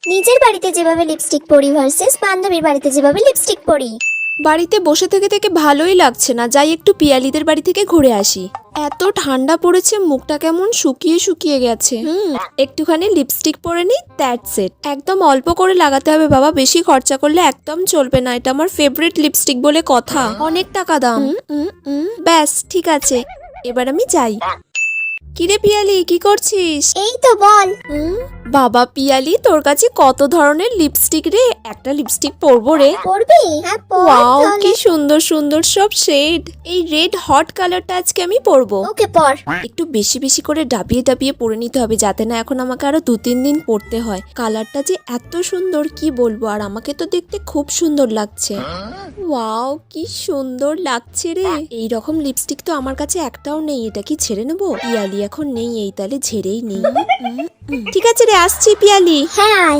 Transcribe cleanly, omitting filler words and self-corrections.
নিজের বাড়িতে যেভাবে লিপস্টিক পরি ভার্সেস বান্ধবীর বাড়িতে যেভাবে লিপস্টিক পরি। বাড়িতে বসে থেকে থেকে ভালোই লাগছে না, যাই একটু পিয়ালিদের বাড়ি থেকে ঘুরে আসি। এত ঠান্ডা পড়েছে, মুখটা কেমন শুকিয়ে শুকিয়ে গেছে। একটুখানি লিপস্টিক পরে নি, দ্যাটস ইট। একদম অল্প করে লাগাতে হবে বাবা, বেশি খরচা করলে একদম চলবে না। এটা আমার ফেভারিট লিপস্টিক বলে কথা, অনেক টাকা দাম। ব্যাস ঠিক আছে, এবার আমি যাই। কিরে পিয়ালি, কি করছিস? এই তো বল। বাবা পিয়ালি, তোর কাছে কত ধরনের লিপস্টিক রে, একটা লিপস্টিক পরবো রে। পরবি? হ্যাঁ পর ওয়াও, তাহলে। কি সুন্দর সুন্দর সব শেড। এই রেড হট কালারটা আজকে আমি পরবো। ওকে পর। একটু বেশি বেশি করে ডাবিয়ে ডাবিয়ে পরে নিতে হবে, যাতে না এখন আমাকে আরো 2-3 দিন পরতে হয়। কালারটা যে এত সুন্দর কি বলবো, আর আমাকে তো দেখতে খুব সুন্দর লাগছে। ওয়াও, কি সুন্দর লাগছে রে। এই রকম লিপস্টিক তো আমার কাছে একটাও নেই, এটা কি ছেড়ে নেবো? পিয়ালি এখন নেই, এই তাহলে ঝেড়েই নেই। ঠিক আছে রে, আসছি পিয়ালি। হ্যাঁ আয়।